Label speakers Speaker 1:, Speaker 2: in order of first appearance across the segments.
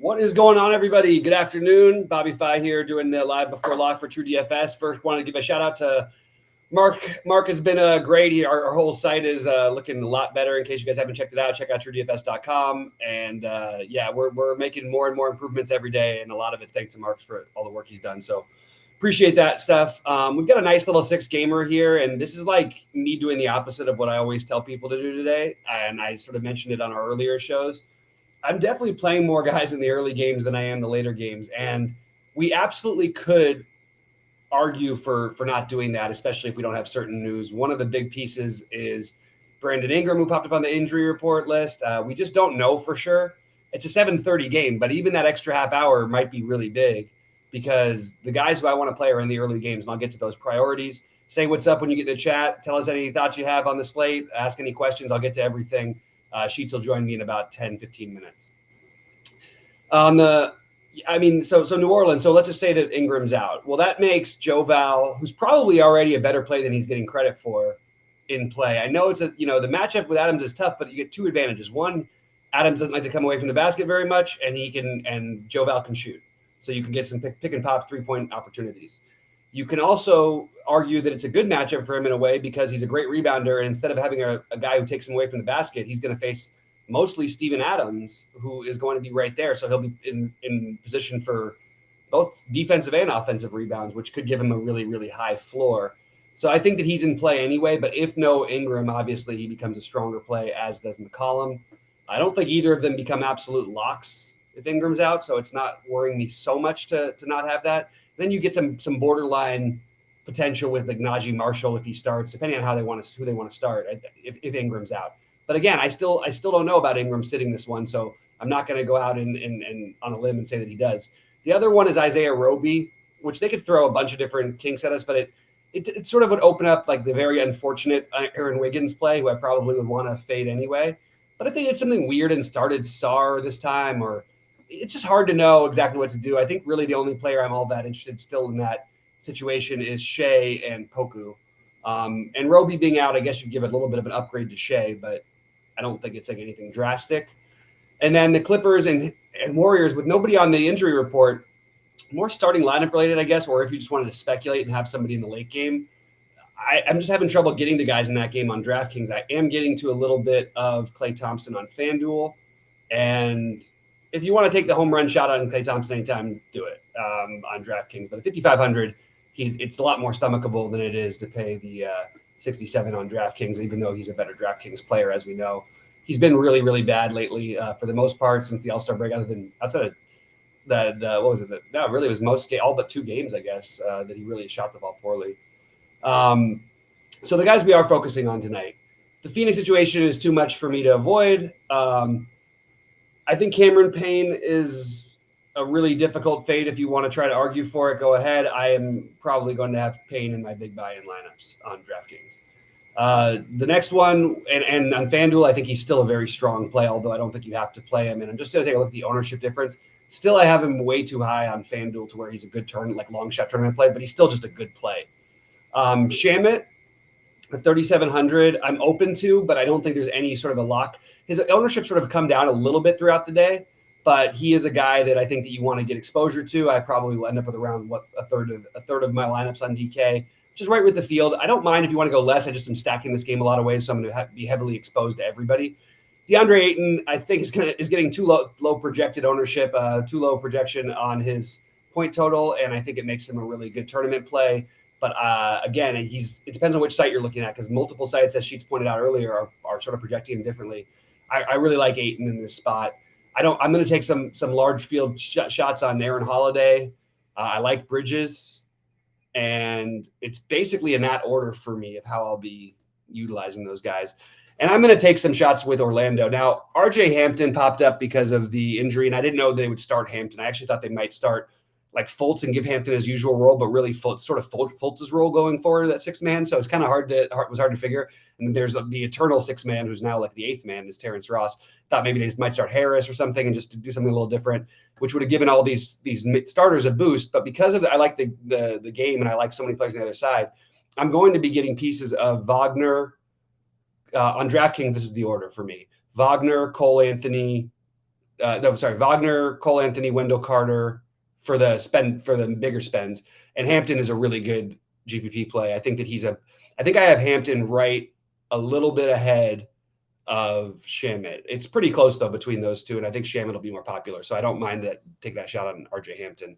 Speaker 1: What is going on, everybody? Good afternoon. Bobby Fi here doing the live before lock for True DFS. First, wanted to give a shout out to Mark. Mark has been great. Our whole site is looking a lot better. In case you guys haven't checked it out, check out truedfs.com. And we're making more and more improvements every day. And a lot of it's thanks to Mark for all the work he's done. So appreciate that stuff. We've got a nice little 6-gamer here. And this is like me doing the opposite of what I always tell people to do today. And I sort of mentioned it on our earlier shows. I'm definitely playing more guys in the early games than I am the later games. And we absolutely could argue for not doing that, especially if we don't have certain news. One of the big pieces is Brandon Ingram, who popped up on the injury report list. We just don't know for sure. It's a 7:30 game, but even that extra half hour might be really big because the guys who I want to play are in the early games, and I'll get to those priorities. Say what's up when you get in the chat. Tell us any thoughts you have on the slate. Ask any questions. I'll get to everything. Sheets will join me in about 10, 15 minutes. So New Orleans, so let's just say that Ingram's out. Well, that makes Joe Val, who's probably already a better play than he's getting credit for, in play. I know the matchup with Adams is tough, but you get two advantages. One, Adams doesn't like to come away from the basket very much, and Joe Val can shoot. So you can get some pick and pop 3-point opportunities. You can also argue that it's a good matchup for him in a way because he's a great rebounder. And instead of having a guy who takes him away from the basket, he's going to face mostly Steven Adams, who is going to be right there. So he'll be in position for both defensive and offensive rebounds, which could give him a really, really high floor. So I think that he's in play anyway. But if no Ingram, obviously he becomes a stronger play, as does McCollum. I don't think either of them become absolute locks if Ingram's out. So it's not worrying me so much to not have that. Then you get some borderline potential with like Najee Marshall if he starts, depending on who they want to start if Ingram's out. But again, I still don't know about Ingram sitting this one, so I'm not going to go out and on a limb and say that he does. The other one is Isaiah Roby, which they could throw a bunch of different kinks at us, but it sort of would open up like the very unfortunate Aaron Wiggins play, who I probably would want to fade anyway. But if they did something weird and started Sarr this time, or it's just hard to know exactly what to do. I think really the only player I'm all that interested still in that situation is Shea and Poku. And Roby being out, I guess you give it a little bit of an upgrade to Shea, but I don't think it's like anything drastic. And then the Clippers and Warriors with nobody on the injury report, more starting lineup related, I guess, or if you just wanted to speculate and have somebody in the late game. I'm just having trouble getting the guys in that game on DraftKings. I am getting to a little bit of Klay Thompson on FanDuel. And if you want to take the home run shot on Klay Thompson anytime, do it on DraftKings. But at 5,500, it's a lot more stomachable than it is to pay the 67 on DraftKings, even though he's a better DraftKings player, as we know. He's been really, really bad lately for the most part since the All-Star break, outside of that, what was it? No, really it was all but 2 games, I guess, that he really shot the ball poorly. So the guys we are focusing on tonight, the Phoenix situation is too much for me to avoid. I think Cameron Payne is a really difficult fade. If you want to try to argue for it, go ahead. I am probably going to have Payne in my big buy-in lineups on DraftKings. The next one, and on FanDuel, I think he's still a very strong play, although I don't think you have to play him. And I'm just going to take a look at the ownership difference. Still, I have him way too high on FanDuel to where he's a good long shot tournament play, but he's still just a good play. Shamit at 3,700, I'm open to, but I don't think there's any sort of a lock. His ownership sort of come down a little bit throughout the day, but he is a guy that I think that you want to get exposure to. I probably will end up with around a third of my lineups on DK, which is right with the field. I don't mind if you want to go less. I just am stacking this game a lot of ways, so I'm going to be heavily exposed to everybody. Deandre Ayton, I think is getting too low projected ownership, too low projection on his point total, and I think it makes him a really good tournament play. But again, it depends on which site you're looking at, because multiple sites, as Sheets pointed out earlier, are sort of projecting him differently. I really like Ayton in this spot. I'm going to take some large field shots on Aaron Holiday. I like Bridges, and it's basically in that order for me of how I'll be utilizing those guys. And I'm going to take some shots with Orlando. Now, RJ Hampton popped up because of the injury, and I didn't know they would start Hampton. I actually thought they might start like Fultz and give Hampton his usual role, but really Fultz's role going forward, that 6th man. So it's kind of hard to figure. And there's the eternal 6th man who's now like the 8th man is Terrence Ross. Thought maybe they might start Harris or something and just do something a little different, which would have given all these starters a boost. But because of I like the game and I like so many players on the other side, I'm going to be getting pieces of Wagner on DraftKings. This is the order for me: Wagner, Cole Anthony, Wagner, Cole Anthony, Wendell Carter for the bigger spends. And Hampton is a really good GPP play. I think I have Hampton right a little bit ahead of Shamit. It's pretty close though between those two, and I think Shamit will be more popular. So I don't mind take that shot on RJ Hampton.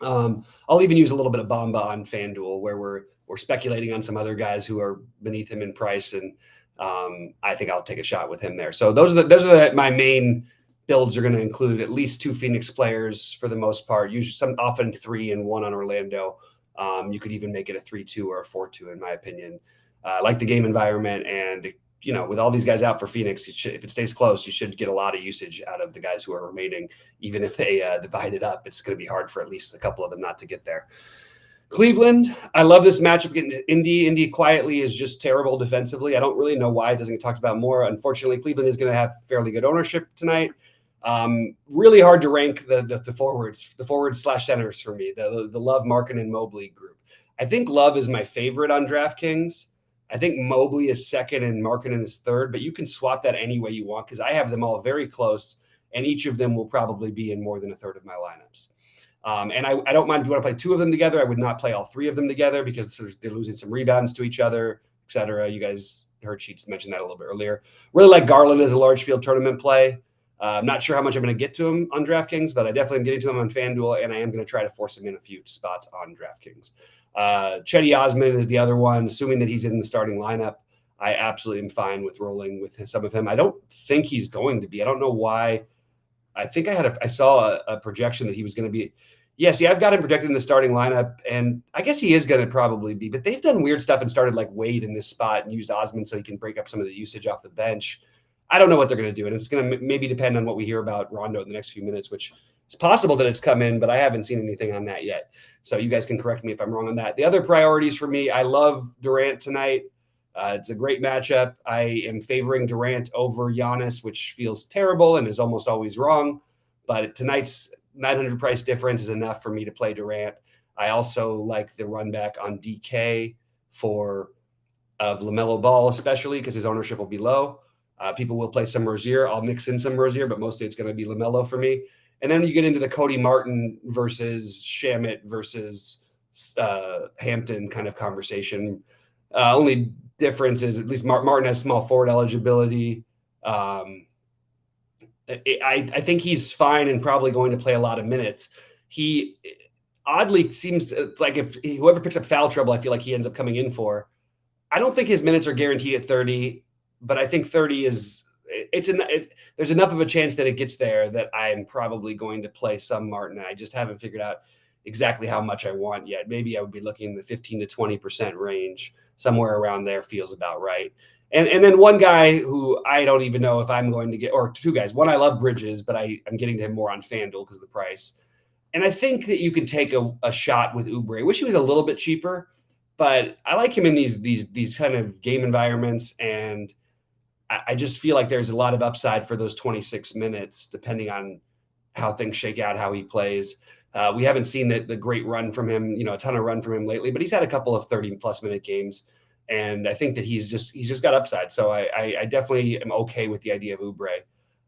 Speaker 1: I'll even use a little bit of Bamba on FanDuel where we're speculating on some other guys who are beneath him in price, and I think I'll take a shot with him there. So those are my main builds are going to include at least 2 Phoenix players for the most part. Usually often 3 and 1 on Orlando. You could even make it a 3-2 or a 4-2 in my opinion. Like the game environment, and with all these guys out for Phoenix, if it stays close, you should get a lot of usage out of the guys who are remaining. Even if they divide it up, it's going to be hard for at least a couple of them not to get there. Cleveland, I love this matchup. Getting Indy. Indy quietly is just terrible defensively. I don't really know why it doesn't get talked about more. Unfortunately, Cleveland is going to have fairly good ownership tonight. Really hard to rank the forwards/centers for me. The Love, Markin, and Mobley group. I think Love is my favorite on DraftKings. I think Mobley is second and Markkanen is third, but you can swap that any way you want because I have them all very close, and each of them will probably be in more than a third of my lineups. And I don't mind if you want to play 2 of them together. I would not play all 3 of them together because they're losing some rebounds to each other, etc. You guys heard Sheets mention that a little bit earlier. Really like Garland as a large field tournament play. I'm not sure how much I'm going to get to him on DraftKings, but I definitely am getting to him on FanDuel, and I am going to try to force him in a few spots on DraftKings. Chetty Osmond is the other one. Assuming that he's in the starting lineup, I absolutely am fine with rolling with some of him. I don't think he's going to be. I don't know why. I think I saw a projection that he was going to be. Yes, I've got him projected in the starting lineup, and I guess he is going to probably be. But they've done weird stuff and started like Wade in this spot and used Osmond so he can break up some of the usage off the bench. I don't know what they're going to do, and it's going to maybe depend on what we hear about Rondo in the next few minutes, which it's possible that it's come in, but I haven't seen anything on that yet. So you guys can correct me if I'm wrong on that. The other priorities for me, I love Durant tonight. It's a great matchup. I am favoring Durant over Giannis, which feels terrible and is almost always wrong. But tonight's 900 price difference is enough for me to play Durant. I also like the run back on DK of LaMelo Ball, especially because his ownership will be low. People will play some Rozier. I'll mix in some Rozier, but mostly it's going to be LaMelo for me. And then you get into the Cody Martin versus Shamit versus Hampton kind of conversation. Only difference is at least Martin has small forward eligibility. I think he's fine and probably going to play a lot of minutes. He oddly seems like if whoever picks up foul trouble, I feel like he ends up coming in for. I don't think his minutes are guaranteed at 30, but I think 30 is there's enough of a chance that it gets there that I'm probably going to play some Martin. I just haven't figured out exactly how much I want yet. Maybe I would be looking in the 15 to 20% range. Somewhere around there feels about right. And then one guy who I don't even know if I'm going to get, or 2 guys. One, I love Bridges, but I'm getting to him more on FanDuel because of the price. And I think that you can take a shot with Oubre. I wish he was a little bit cheaper, but I like him in these kind of game environments, and I just feel like there's a lot of upside for those 26 minutes, depending on how things shake out, how he plays. We haven't seen the great run from him, a ton of run from him lately, but he's had a couple of 30-plus minute games, and I think that he's just got upside. So I definitely am okay with the idea of Oubre.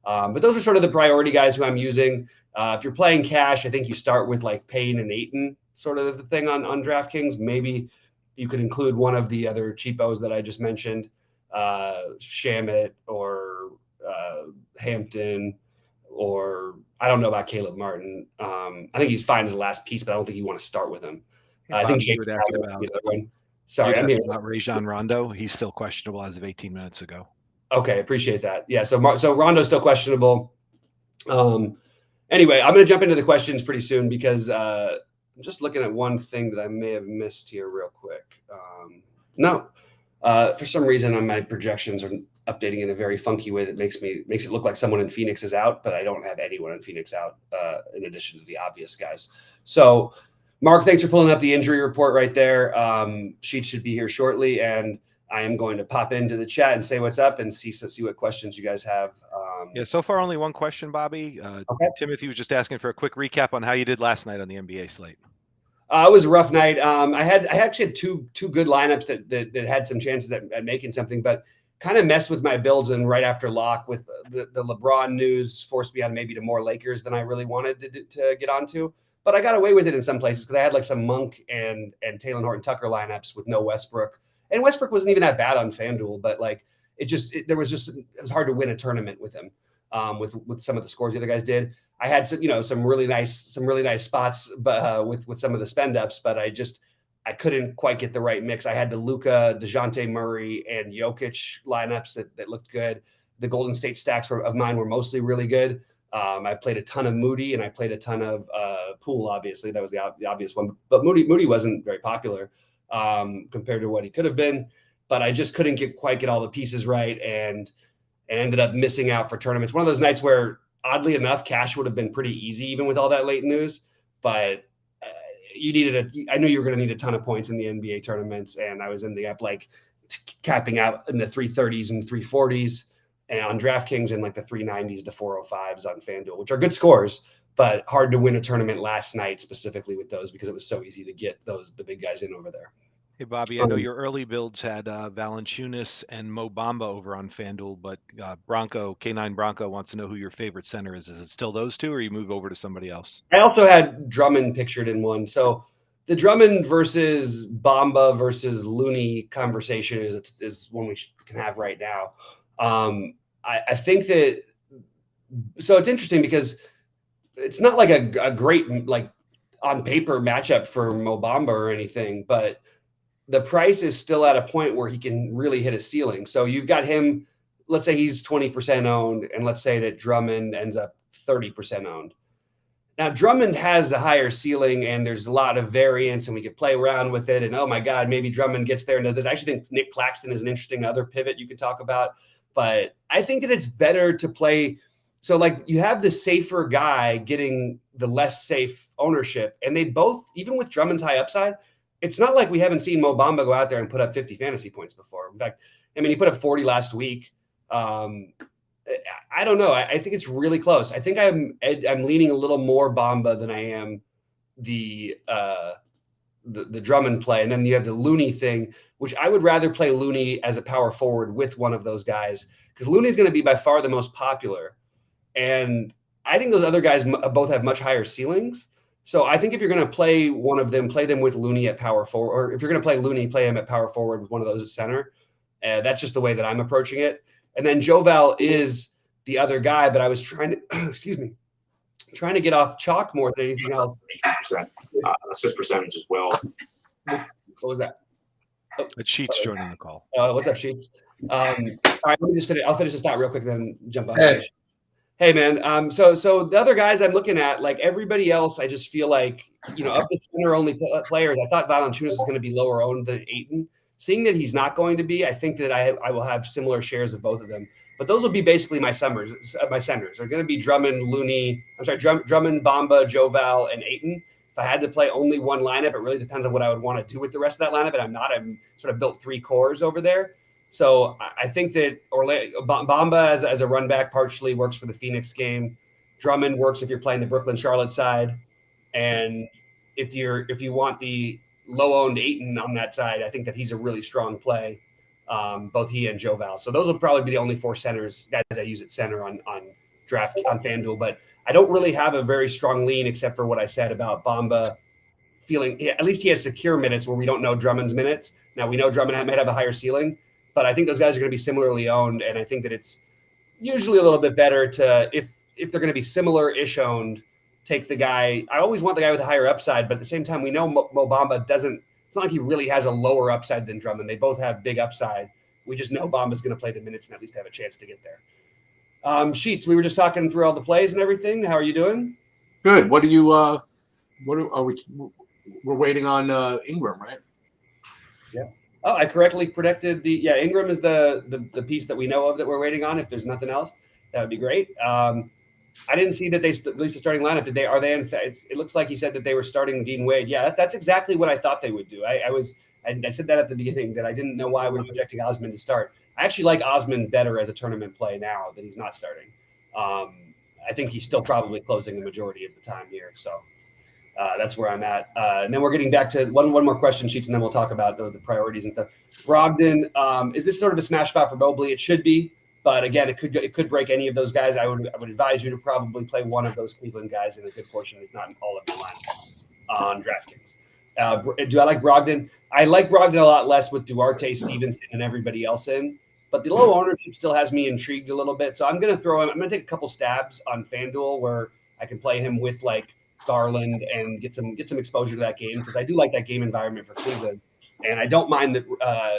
Speaker 1: But those are sort of the priority guys who I'm using. If you're playing cash, I think you start with like Payne and Ayton, sort of the thing on DraftKings. Maybe you could include one of the other cheapos that I just mentioned. Shamit or Hampton, or I don't know about Caleb Martin. I think he's fine as the last piece, but I don't think you want to start with him. I think
Speaker 2: you would ask about.
Speaker 1: Sorry,
Speaker 2: I'm here about Rajon Rondo. He's still questionable as of 18 minutes ago.
Speaker 1: Okay, appreciate that. Yeah, so Rondo's still questionable. Anyway, I'm going to jump into the questions pretty soon because I'm just looking at one thing that I may have missed here real quick. For some reason, on my projections are updating in a very funky way that makes it look like someone in Phoenix is out, but I don't have anyone in Phoenix out in addition to the obvious guys. So, Mark, thanks for pulling up the injury report right there. Sheet should be here shortly, and I am going to pop into the chat and say what's up and see what questions you guys have.
Speaker 2: So far only one question, Bobby. Okay. Timothy was just asking for a quick recap on how you did last night on the NBA slate.
Speaker 1: It was a rough night. I actually had two good lineups that had some chances at making something, but kind of messed with my builds. And right after lock with the LeBron news forced me on maybe to more Lakers than I really wanted to get onto. But I got away with it in some places because I had like some Monk and Taylor Horton Tucker lineups with no Westbrook. And Westbrook wasn't even that bad on FanDuel, but like it was hard to win a tournament with him with some of the scores the other guys did. I had some really nice spots, but with some of the spend ups, but I couldn't quite get the right mix. I had the Luka, DeJounte Murray, and Jokic lineups that looked good. The Golden State stacks of mine were mostly really good. I played a ton of Moody and I played a ton of Poole. Obviously, that was the obvious one. But Moody wasn't very popular compared to what he could have been. But I just couldn't quite get all the pieces right and ended up missing out for tournaments. One of those nights where, oddly enough, cash would have been pretty easy even with all that late news. But I knew you were going to need a ton of points in the NBA tournaments, and I was ending up like capping out in the 330s and 340s and on DraftKings and like the 390s to 405s on FanDuel, which are good scores, but hard to win a tournament last night specifically with those because it was so easy to get the big guys in over there.
Speaker 2: Hey, Bobby, I know your early builds had Valanciunas and Mo Bamba over on FanDuel, but K9 Bronco wants to know who your favorite center is. Is it still those two, or you move over to somebody else?
Speaker 1: I also had Drummond pictured in one. So the Drummond versus Bamba versus Looney conversation is one we can have right now. I think that – so it's interesting because it's not like a great, like, on paper matchup for Mo Bamba or anything, but – the price is still at a point where he can really hit a ceiling. So you've got him, let's say he's 20% owned, and let's say that Drummond ends up 30% owned. Now, Drummond has a higher ceiling, and there's a lot of variance, and we could play around with it. And, oh, my God, maybe Drummond gets there and does this. I actually think Nick Claxton is an interesting other pivot you could talk about. But I think that it's better to play. So, like, you have the safer guy getting the less safe ownership. And they both, even with Drummond's high upside, it's not like we haven't seen Mo Bamba go out there and put up 50 fantasy points before. In fact, I mean, he put up 40 last week. I don't know. I think it's really close. I think I'm leaning a little more Bamba than I am the Drummond play. And then you have the Looney thing, which I would rather play Looney as a power forward with one of those guys because Looney is going to be by far the most popular. And I think those other guys both have much higher ceilings. So I think if you're going to play one of them, play them with Looney at power forward, or if you're going to play Looney, play him at power forward with one of those at center. That's just the way that I'm approaching it. And then Joval is the other guy, but I was trying to, trying to get off chalk more than anything else.
Speaker 3: Assist percentage as well.
Speaker 1: What was that?
Speaker 2: Oh, it's Sheets joining the call.
Speaker 1: What's up, Sheets? All right, let me just finish. I'll finish this thought real quick, then jump on. Hey, man. So the other guys I'm looking at, like everybody else, I just feel like, of the center only players, I thought Valanciunas was going to be lower owned than Ayton. Seeing that he's not going to be, I think that I will have similar shares of both of them. But those will be basically my centers. They're going to be Drummond, Drummond, Bamba, Joval, and Ayton. If I had to play only one lineup, it really depends on what I would want to do with the rest of that lineup. And I'm not. I'm sort of built three cores over there. So I think that Bamba as a run back partially works for the Phoenix game. Drummond works if you're playing the Brooklyn Charlotte side, and if you want the low owned Ayton on that side, I think that he's a really strong play. Both he and Joval. So those will probably be the only four centers guys I use at center on draft on FanDuel. But I don't really have a very strong lean except for what I said about Bamba feeling. At least he has secure minutes where we don't know Drummond's minutes. Now we know Drummond might have a higher ceiling. But I think those guys are going to be similarly owned, and I think that it's usually a little bit better to, if they're going to be similar-ish owned, take the guy. I always want the guy with a higher upside, but at the same time, we know Mo Bamba doesn't. It's not like he really has a lower upside than Drummond. They both have big upside. We just know Bamba's going to play the minutes and at least have a chance to get there. Sheets, we were just talking through all the plays and everything. How are you doing?
Speaker 3: Good. What are we? We're waiting on Ingram, right?
Speaker 1: Yeah. Oh, I correctly predicted Ingram is the piece that we know of that we're waiting on. If there's nothing else, that would be great. I didn't see that they released the starting lineup. Are they in fact? It looks like he said that they were starting Dean Wade. Yeah, that's exactly what I thought they would do. I said that at the beginning that I didn't know why we were projecting Osmond to start. I actually like Osmond better as a tournament play now that he's not starting. I think he's still probably closing the majority of the time here. So That's where I'm at. And then we're getting back to one more question, Sheets, and then we'll talk about the priorities and stuff. Brogdon, is this sort of a smash spot for Mobley? It should be, but again, it could break any of those guys. I would advise you to probably play one of those Cleveland guys in a good portion, if not all of your line on DraftKings. Do I like Brogdon? I like Brogdon a lot less with Duarte, Stevenson, and everybody else in. But the low ownership still has me intrigued a little bit. So I'm going to throw him. I'm going to take a couple stabs on FanDuel where I can play him with like Garland and get some exposure to that game, because I do like that game environment for Cleveland. And I don't mind that,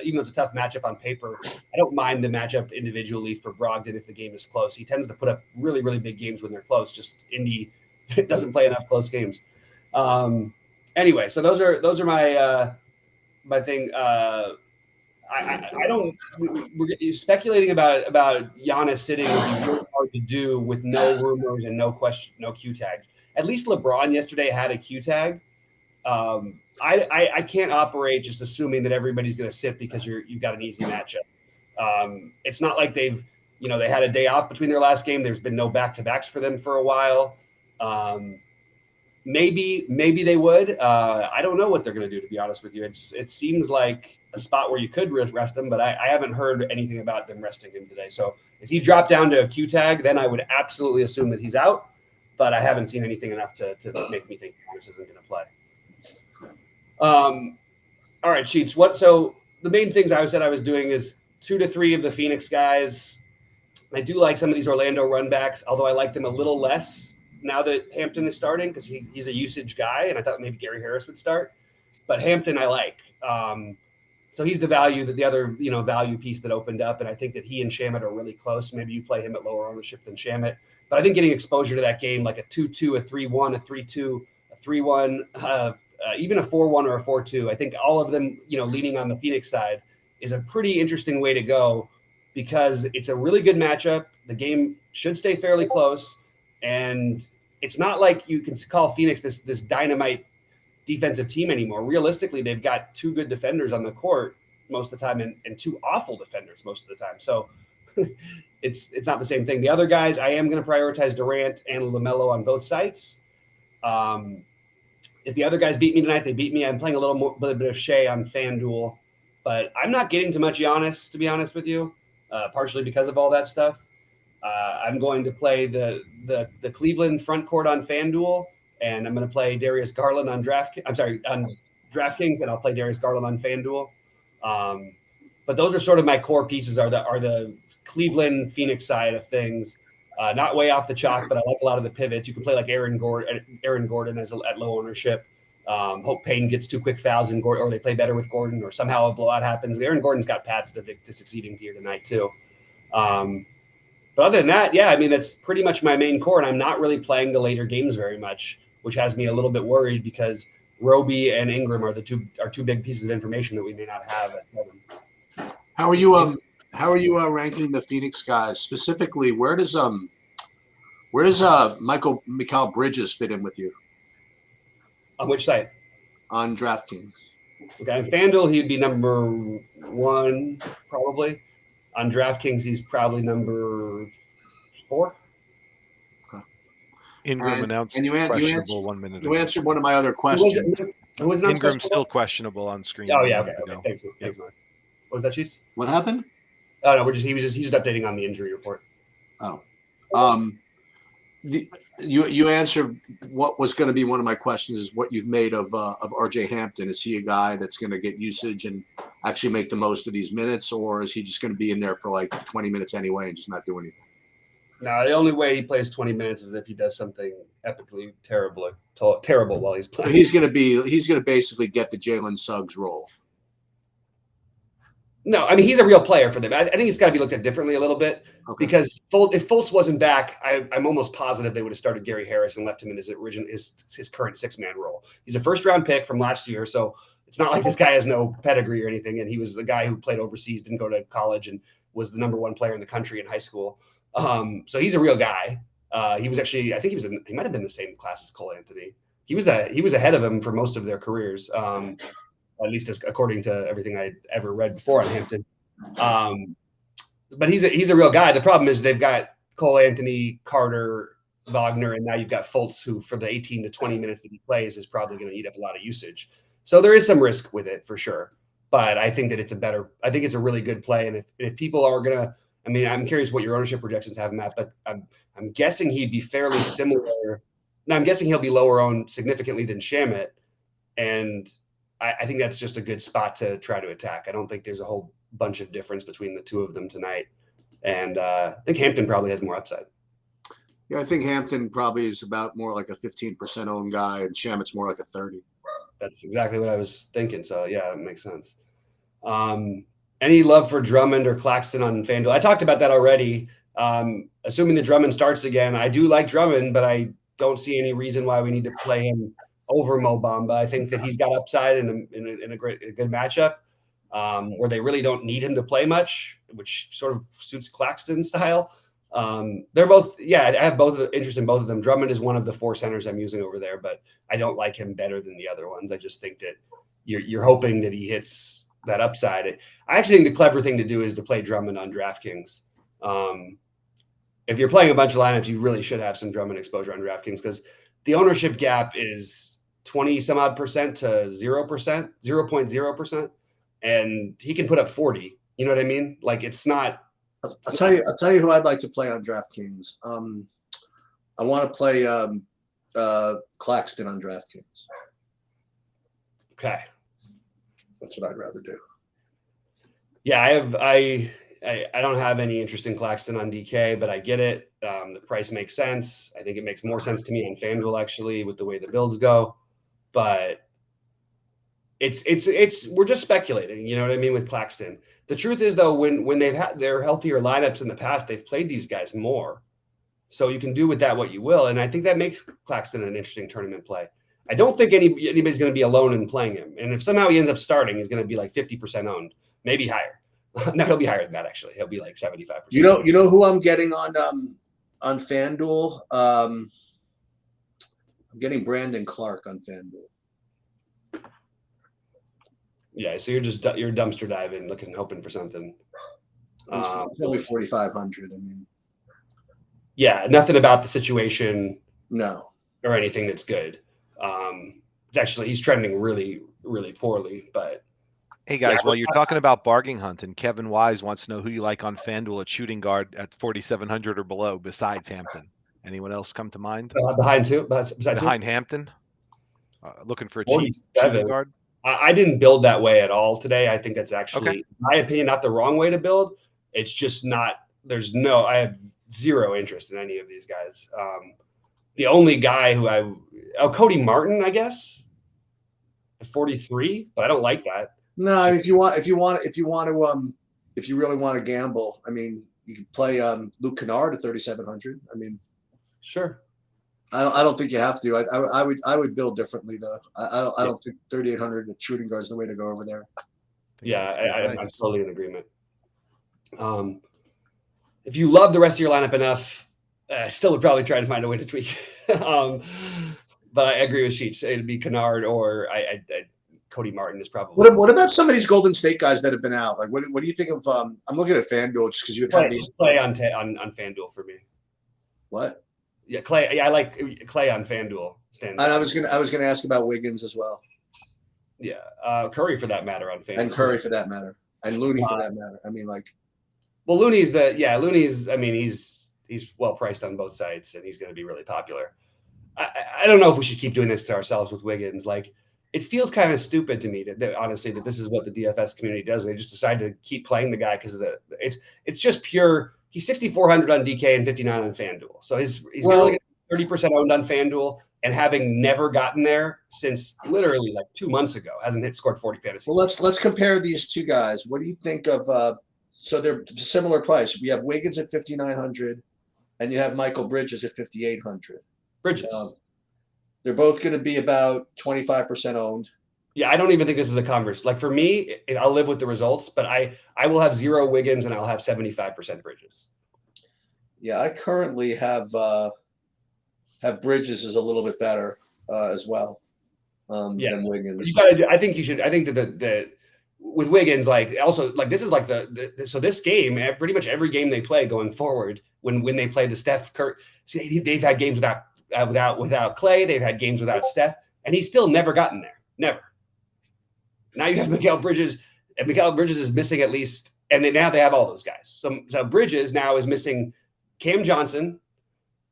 Speaker 1: even though it's a tough matchup on paper, I don't mind the matchup individually for Brogdon if the game is close. He tends to put up really, really big games when they're close. Just Indy doesn't play enough close games. Anyway, so those are my thing. I don't. We're speculating about Giannis sitting would be really hard to do with no rumors and no Q tags. At least LeBron yesterday had a Q tag. I can't operate just assuming that everybody's going to sit because you've got an easy matchup. It's not like they had a day off between their last game. There's been no back-to-backs for them for a while. Maybe they would. I don't know what they're going to do, to be honest with you. It seems like a spot where you could rest him, but I haven't heard anything about them resting him today. So if he dropped down to a Q tag, then I would absolutely assume that he's out. But I haven't seen anything enough to make me think this isn't going to play. All right, Sheets. So the main things I said I was doing is 2 to 3 of the Phoenix guys. I do like some of these Orlando run backs, although I like them a little less now that Hampton is starting, because he's a usage guy, and I thought maybe Gary Harris would start. But Hampton I like. So he's the value, that the other value piece that opened up, and I think that he and Shamet are really close. Maybe you play him at lower ownership than Shamet. But I think getting exposure to that game, like a 2-2, a 3-1, a 3-2, a 3-1, even a 4-1 or a 4-2, I think all of them, leaning on the Phoenix side, is a pretty interesting way to go, because it's a really good matchup. The game should stay fairly close, and it's not like you can call Phoenix this dynamite defensive team anymore. Realistically, they've got 2 good defenders on the court most of the time, and 2 awful defenders most of the time. So it's not the same thing. The other guys, I am going to prioritize Durant and LaMelo on both sites. If the other guys beat me tonight, they beat me. I'm playing a little bit of Shea on FanDuel, but I'm not getting to much Giannis, to be honest with you, partially because of all that stuff. I'm going to play the Cleveland front court on FanDuel, and I'm going to play Darius Garland on DraftKings, and I'll play Darius Garland on FanDuel. But those are sort of my core pieces, are the Cleveland Phoenix side of things. Not way off the chalk, but I like a lot of the pivots. You can play like Aaron Gordon at low ownership. Hope Payne gets 2 quick fouls or they play better with Gordon, or somehow a blowout happens. Aaron Gordon's got paths to succeeding here tonight too. But other than that, yeah, I mean, that's pretty much my main core, and I'm not really playing the later games very much, which has me a little bit worried, because Roby and Ingram are two big pieces of information that we may not have at home.
Speaker 3: How are you ranking the Phoenix guys specifically? Where does Mikal Bridges fit in with you?
Speaker 1: On which site?
Speaker 3: On DraftKings.
Speaker 1: Okay, on FanDuel he'd be number 1 probably. On DraftKings he's probably number 4.
Speaker 3: Okay.
Speaker 2: Ingram announced questionable 1 minute ago.
Speaker 3: You answered one of my other questions.
Speaker 2: Ingram's still questionable on screen.
Speaker 1: Oh yeah, okay. Thanks, Mark. What was that, Chiefs?
Speaker 3: What happened?
Speaker 1: Oh no, he's just updating on the injury report.
Speaker 3: Oh, you answered what was going to be one of my questions, is what you've made of RJ Hampton. Is he a guy that's going to get usage and actually make the most of these minutes, or is he just going to be in there for like 20 minutes anyway and just not do anything?
Speaker 1: No, the only way he plays 20 minutes is if he does something epically terrible while he's playing.
Speaker 3: So he's going to basically get the Jalen Suggs role.
Speaker 1: No, I mean, he's a real player for them. I think it's got to be looked at differently a little bit, because if Fultz wasn't back, I'm almost positive they would have started Gary Harris and left him in his current 6-man role. He's a first-round pick from last year, so it's not like this guy has no pedigree or anything. And he was the guy who played overseas, didn't go to college, and was the number 1 player in the country in high school. So he's a real guy. He was actually, I think he might have been the same class as Cole Anthony. He was ahead of him for most of their careers. At least according to everything I'd ever read before on Hampton. But he's a real guy. The problem is they've got Cole Anthony, Carter, Wagner, and now you've got Fultz, who for the 18 to 20 minutes that he plays is probably going to eat up a lot of usage. So there is some risk with it for sure. But I think that I think it's a really good play. And if people are going to, I mean, I'm curious what your ownership projections have, Matt, but I'm guessing he'd be fairly similar. Now, I'm guessing he'll be lower owned significantly than Shamet. And I think that's just a good spot to try to attack. I don't think there's a whole bunch of difference between the two of them tonight. And I think Hampton probably has more upside.
Speaker 3: Yeah, I think Hampton probably is about more like a 15% owned guy, and Shamet's more like a 30.
Speaker 1: That's exactly what I was thinking. So, yeah, that makes sense. Any love for Drummond or Claxton on FanDuel? I talked about that already. Assuming that Drummond starts again, I do like Drummond, but I don't see any reason why we need to play him over Mo Bamba. I think that he's got upside in a good matchup where they really don't need him to play much, which sort of suits Claxton's style. They're both, I have interest in both of them. Drummond is one of the 4 centers I'm using over there, but I don't like him better than the other ones. I just think that you're hoping that he hits that upside. I actually think the clever thing to do is to play Drummond on DraftKings. If you're playing a bunch of lineups, you really should have some Drummond exposure on DraftKings because the ownership gap is 20 some odd percent to 0%, 0.0%. And he can put up 40. You know what I mean? Like it's not.
Speaker 3: I'll tell you who I'd like to play on DraftKings. I want to play Claxton on DraftKings.
Speaker 1: Okay.
Speaker 3: That's what I'd rather do.
Speaker 1: Yeah, I don't have any interest in Claxton on DK, but I get it. The price makes sense. I think it makes more sense to me on FanDuel actually with the way the builds go. But it's we're just speculating, you know what I mean, with Claxton. The truth is though, when they've had their healthier lineups in the past, they've played these guys more. So you can do with that what you will. And I think that makes Claxton an interesting tournament play. I don't think anybody's going to be alone in playing him. And if somehow he ends up starting, he's going to be like 50% owned, maybe higher. No, he'll be higher than that actually. He'll be like 75%.
Speaker 3: You know who I'm getting on FanDuel? I'm getting Brandon Clark on FanDuel.
Speaker 1: Yeah, so you're dumpster diving, hoping for something.
Speaker 3: It's only 4,500. I mean,
Speaker 1: yeah, nothing about the situation.
Speaker 3: No,
Speaker 1: or anything that's good. It's actually he's trending really, really poorly. But
Speaker 2: hey guys, while you're talking about bargain hunting, Kevin Wise wants to know who you like on FanDuel at shooting guard at 4,700 or below besides Hampton. Anyone else come to mind?
Speaker 1: Behind
Speaker 2: Hampton, looking for a cheap shooting guard.
Speaker 1: I didn't build that way at all today. I think that's actually,
Speaker 2: okay.
Speaker 1: In my opinion, not the wrong way to build. It's just not. I have zero interest in any of these guys. The only guy Cody Martin, I guess, 43, but I don't like that.
Speaker 3: No, if you really want to gamble, I mean, you could play Luke Kennard at 3,700. I mean,
Speaker 1: sure.
Speaker 3: I don't think you have to. I would build differently though. I don't think 3,800 at shooting guard is the way to go over there.
Speaker 1: Yeah, I'm totally in agreement. If you love the rest of your lineup enough, I still would probably try to find a way to tweak. But I agree with Sheets. It'd be Kennard or Cody Martin is probably.
Speaker 3: What about some of these Golden State guys that have been out? Like, what do you think of? I'm looking at FanDuel just because you had these
Speaker 1: play on FanDuel for me.
Speaker 3: What?
Speaker 1: Yeah, Clay. Yeah, I like Clay on FanDuel.
Speaker 3: And I was gonna ask about Wiggins as well.
Speaker 1: Yeah, Curry for that matter on FanDuel.
Speaker 3: And Curry for that matter, and Looney for that matter. I mean, like.
Speaker 1: Well, Looney's. I mean, he's well priced on both sides, and he's going to be really popular. I don't know if we should keep doing this to ourselves with Wiggins. Like, it feels kind of stupid to me honestly that this is what the DFS community does. They just decide to keep playing the guy because it's just pure. He's 6,400 on DK and 59 on FanDuel. So he's really 30% owned on FanDuel, and having never gotten there since literally like 2 months ago, scored 40 fantasy.
Speaker 3: Well, let's compare these two guys. What do you think of? So they're similar price. We have Wiggins at 5,900, and you have Michael Bridges at 5,800.
Speaker 1: Bridges.
Speaker 3: They're both going to be about 25% owned.
Speaker 1: Yeah, I don't even think this is a converse. Like for me, I'll live with the results, but I will have 0 Wiggins and I'll have 75% Bridges.
Speaker 3: Yeah, I currently have Bridges is a little bit better as well than Wiggins.
Speaker 1: You gotta do, I think that with Wiggins, like also like this is like so this game, pretty much every game they play going forward, when they play the Steph Curry. See, they've had games without Clay. They've had games without Steph, and he's still never gotten there. Never. Now you have Mikal Bridges, and Mikal Bridges is missing at least, and now they have all those guys. So Bridges now is missing Cam Johnson,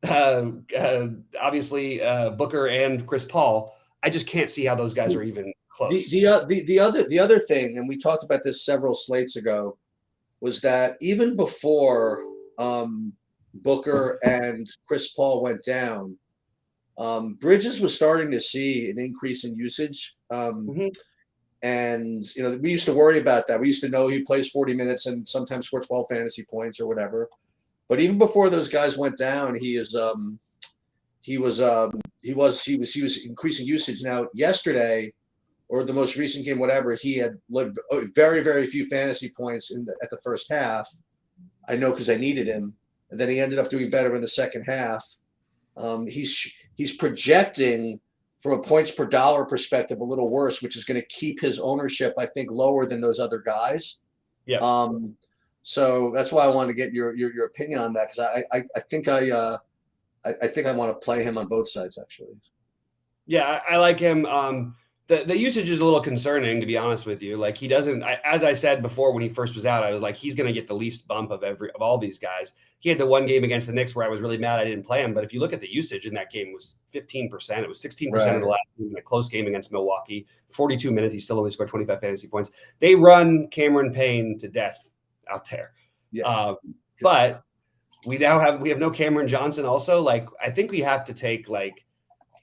Speaker 1: obviously Booker and Chris Paul. I just can't see how those guys are even close.
Speaker 3: The other thing, and we talked about this several slates ago, was that even before Booker and Chris Paul went down, Bridges was starting to see an increase in usage. And, we used to worry about that. We used to know he plays 40 minutes and sometimes scores 12 fantasy points or whatever. But even before those guys went down, he was increasing usage. Now, yesterday, or the most recent game, whatever, he had led very, very few fantasy points at the first half. I know because I needed him. And then he ended up doing better in the second half. He's projecting from a points per dollar perspective a little worse, which is going to keep his ownership, I think, lower than those other guys.
Speaker 1: Yeah.
Speaker 3: So that's why I wanted to get your opinion on that, because I think I want to play him on both sides, actually.
Speaker 1: Yeah, I like him. The usage is a little concerning, to be honest with you. Like, he doesn't, as I said before when he first was out, I was like, he's going to get the least bump of all these guys. He had the one game against the Knicks where I was really mad I didn't play him. But if you look at the usage in that game, it was 15%. It was 16% of the last game in a close game against Milwaukee. 42 minutes, he still only scored 25 fantasy points. They run Cameron Payne to death out there. Yeah. But we have no Cameron Johnson also. Like, I think we have to take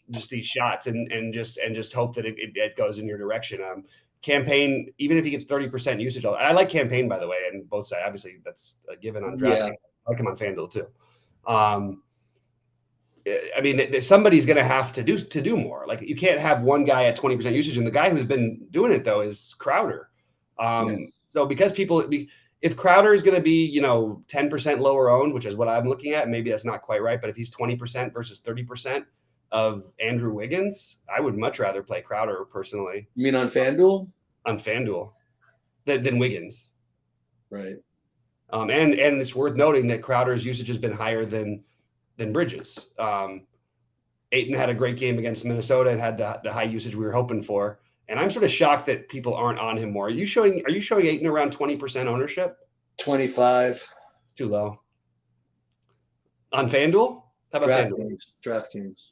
Speaker 1: just these shots and just hope that it goes in your direction. Campaign, even if he gets 30% usage, I like Campaign, by the way, and both sides. Obviously, that's a given on DraftKings. Yeah. I like him on FanDuel too. I mean, somebody's going to have to do more. Like, you can't have one guy at 20% usage, and the guy who's been doing it though is Crowder. So because if Crowder is going to be 10% lower owned, which is what I'm looking at, maybe that's not quite right, but if he's 20% versus 30% of Andrew Wiggins, I would much rather play Crowder personally.
Speaker 3: You mean on FanDuel?
Speaker 1: On FanDuel than Wiggins.
Speaker 3: Right.
Speaker 1: And it's worth noting that Crowder's usage has been higher than Bridges. Ayton had a great game against Minnesota and had the high usage we were hoping for. And I'm sort of shocked that people aren't on him more. Are you showing Ayton around 20% ownership?
Speaker 3: 25.
Speaker 1: Too low. On FanDuel? How about
Speaker 3: DraftKings.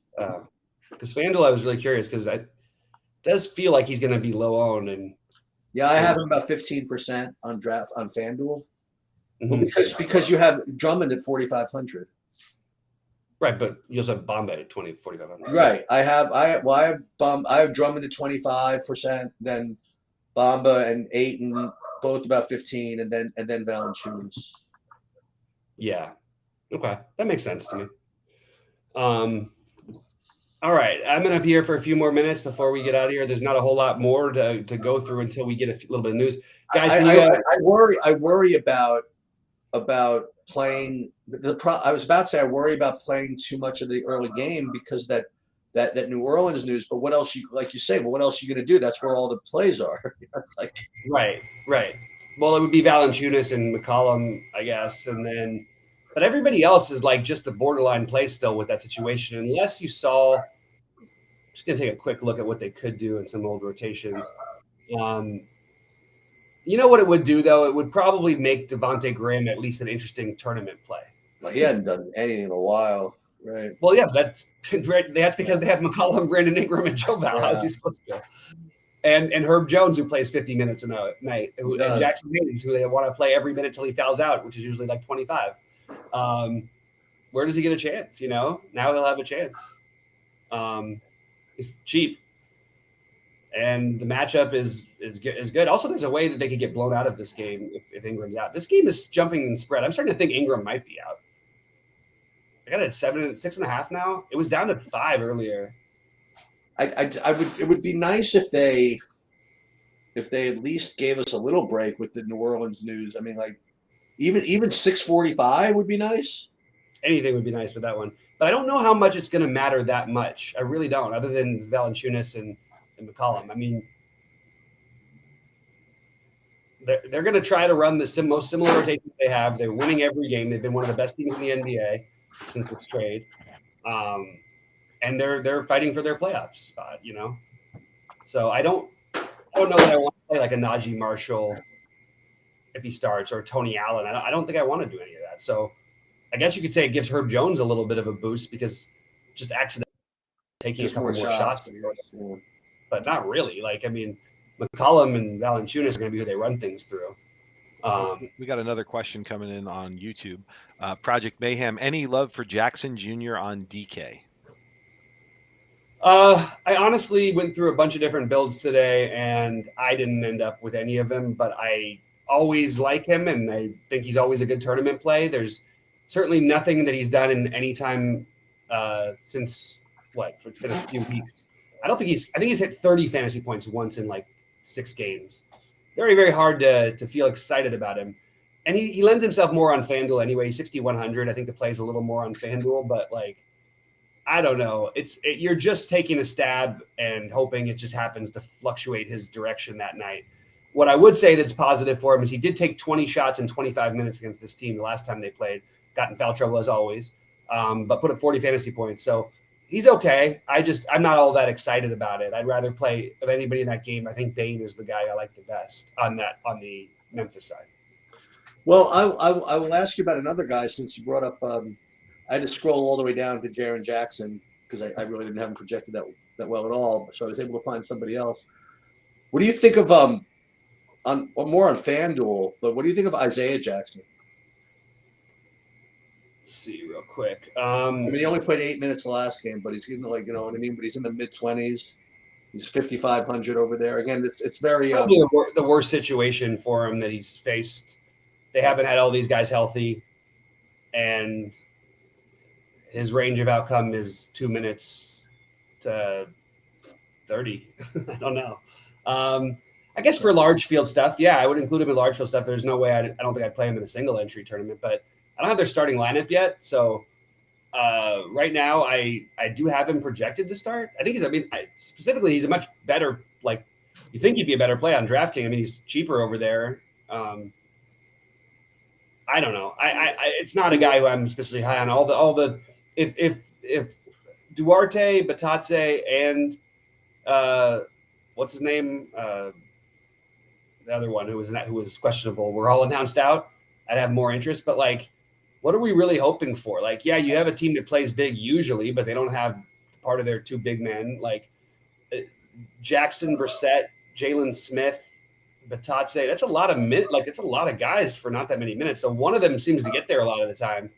Speaker 1: Because FanDuel, I was really curious because it does feel like he's going to be low owned. And
Speaker 3: yeah, I have him about 15% on FanDuel. Mm-hmm. Well, because you have Drummond at 4,500.
Speaker 1: Right, but you also have Bombay at 4,500.
Speaker 3: Right. I have Drummond at 25%, then Bamba and Ayton both about 15, and then Valanciunas.
Speaker 1: Yeah. Okay, that makes sense to me. All right, I'm going to be here for a few more minutes before we get out of here. There's not a whole lot more to go through until we get a little bit of news, guys.
Speaker 3: I worry about playing I was about to say I worry about playing too much of the early game because that New Orleans news. But what else what else are you going to do? That's where all the plays are.
Speaker 1: Right. Well, it would be Valanciunas and McCollum, I guess, but everybody else is just a borderline play still with that situation. Unless you saw, I'm just going to take a quick look at what they could do in some old rotations. You know what it would do, though? It would probably make Devontae Graham at least an interesting tournament play.
Speaker 3: Well, he hadn't done anything in a while, right?
Speaker 1: Well, yeah, that's because they have McCollum, Brandon Ingram, and Joe Val. How's he supposed to? And Herb Jones, who plays 50 minutes a night, and Jackson Hayes, who they want to play every minute till he fouls out, which is usually 25. Where does he get a chance? Now he'll have a chance. It's cheap. And the matchup is good. Also, there's a way that they could get blown out of this game if Ingram's out. This game is jumping in spread. I'm starting to think Ingram might be out. I got it at 6.5 now. It was down to 5 earlier.
Speaker 3: It would be nice if they at least gave us a little break with the New Orleans news. I mean, even 6:45 would be nice.
Speaker 1: Anything would be nice with that one. But I don't know how much it's going to matter that much. I really don't, other than Valanciunas and McCollum. I mean, they're going to try to run the most similar rotations they have. They're winning every game. They've been one of the best teams in the NBA since this trade, and they're fighting for their playoff spot. So I don't know that I want to play like a Najee Marshall if he starts or Tony Allen. I don't think I want to do any of that. So I guess you could say it gives Herb Jones a little bit of a boost because just accidentally taking a couple more shots. But not really. Like, I mean, McCollum and Valanciunas are going to be who they run things through.
Speaker 2: We got another question coming in on YouTube. Project Mayhem, any love for Jackson Jr. on DK?
Speaker 1: I honestly went through a bunch of different builds today, and I didn't end up with any of them, but I always like him, and I think he's always a good tournament play. There's certainly nothing that he's done in any time since, it's been a few weeks. I think he's hit 30 fantasy points once in like 6 games. Very, very hard to feel excited about him. And he lends himself more on FanDuel anyway. He's 6,100. I think the play's a little more on FanDuel, but like, I don't know. You're just taking a stab and hoping it just happens to fluctuate his direction that night. What I would say that's positive for him is he did take 20 shots in 25 minutes against this team the last time they played. Got in foul trouble as always, but put up 40 fantasy points. So he's okay. I'm not all that excited about it. I'd rather play of anybody in that game. I think Payne is the guy I like the best on the Memphis side.
Speaker 3: Well, I will ask you about another guy since you brought up. I had to scroll all the way down to Jaren Jackson because I really didn't have him projected that well at all. So I was able to find somebody else. What do you think of more on FanDuel? But what do you think of Isaiah Jackson?
Speaker 1: Let's see real quick.
Speaker 3: I mean, he only played 8 minutes the last game, but he's getting what I mean. But he's in the mid-20s. He's 5,500 over there. Again, it's very
Speaker 1: probably the worst situation for him that he's faced. They haven't had all these guys healthy, and his range of outcome is 2 minutes to 30. I don't know. I guess for large field stuff, yeah, I would include him in large field stuff. There's no way I don't think I'd play him in a single entry tournament, but I don't have their starting lineup yet. So right now I do have him projected to start. I think specifically, he's a much better, like, you think he'd be a better play on DraftKings. I mean, he's cheaper over there. I don't know. It's not a guy who I'm especially high on. All the if Duarte, Batatse, and what's his name, the other one who was questionable, were all announced out, I'd have more interest. But like, what are we really hoping for? Like, yeah, you have a team that plays big usually, but they don't have part of their 2 big men like Jackson, Brissett, Jalen Smith, Batatse. That's a lot of it's a lot of guys for not that many minutes. So one of them seems to get there a lot of the time.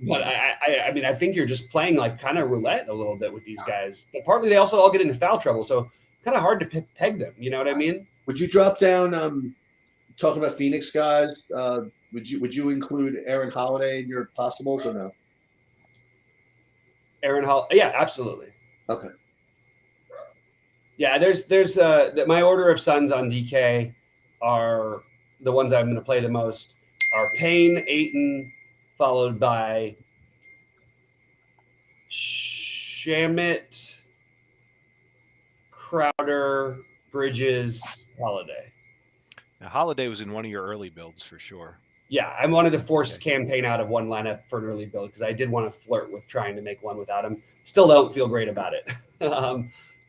Speaker 1: But I mean, I think you're just playing like kind of roulette a little bit with these guys. But partly they also all get into foul trouble, so kind of hard to peg them. You know what I mean?
Speaker 3: Would you drop down? Talking about Phoenix guys, would you include Aaron Holiday in your possibles or no?
Speaker 1: Aaron Holiday, yeah, absolutely.
Speaker 3: Okay.
Speaker 1: Yeah, there's my order of sons on DK are the ones I'm going to play the most are Payne, Ayton, followed by Shamet, Crowder, Bridges, Holiday.
Speaker 2: Now, Holiday was in one of your early builds for sure.
Speaker 1: Yeah, I wanted to force Campaign out of one lineup for an early build because I did want to flirt with trying to make one without him. Still don't feel great about it.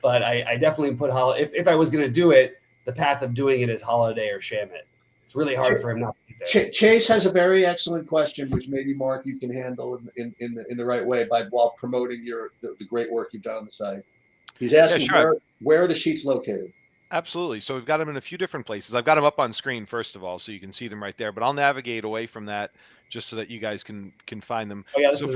Speaker 1: But I definitely put Holiday. If I was going to do it, the path of doing it is Holiday or Shamet. It's really hard for him not to be there.
Speaker 3: Chase has a very excellent question, which maybe, Mark, you can handle in the right way while promoting the great work you've done on the site. He's asking where are the sheets located?
Speaker 2: Absolutely. So we've got them in a few different places. I've got them up on screen, first of all, so you can see them right there. But I'll navigate away from that just so that you guys can find them.
Speaker 1: Oh, yeah,
Speaker 2: so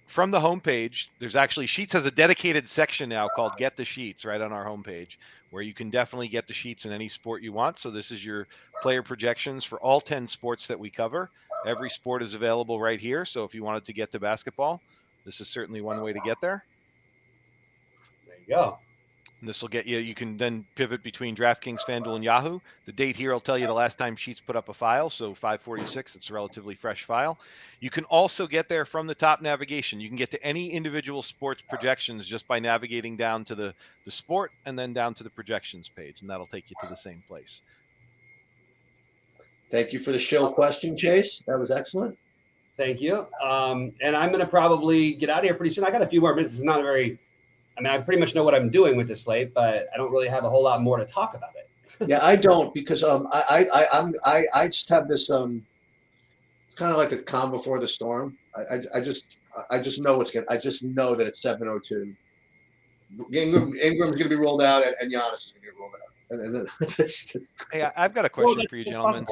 Speaker 2: from the homepage, there's actually Sheets has a dedicated section now called Get the Sheets right on our homepage, where you can definitely get the sheets in any sport you want. So this is your player projections for all 10 sports that we cover. Every sport is available right here. So if you wanted to get to basketball, this is certainly one way to get there.
Speaker 1: There you go.
Speaker 2: And this will get you, you can then pivot between DraftKings, FanDuel, and Yahoo. The date here will tell you the last time Sheets put up a file, so 5/46, it's a relatively fresh file. You can also get there from the top navigation. You can get to any individual sports projections just by navigating down to the sport and then down to the projections page, and that'll take you to the same place.
Speaker 3: Thank you for the show question, Chase. That was excellent.
Speaker 1: Thank you. And I'm going to probably get out of here pretty soon. I got a few more minutes. It's not very, I mean, I pretty much know what I'm doing with this slate, but I don't really have a whole lot more to talk about it.
Speaker 3: Yeah, I don't, because I just have this it's kind of like the calm before the storm. I just know I just know that it's 7:02. Ingram's going to be rolled out, and Giannis is going to be rolled out.
Speaker 2: Hey, I've got a question for you, gentlemen,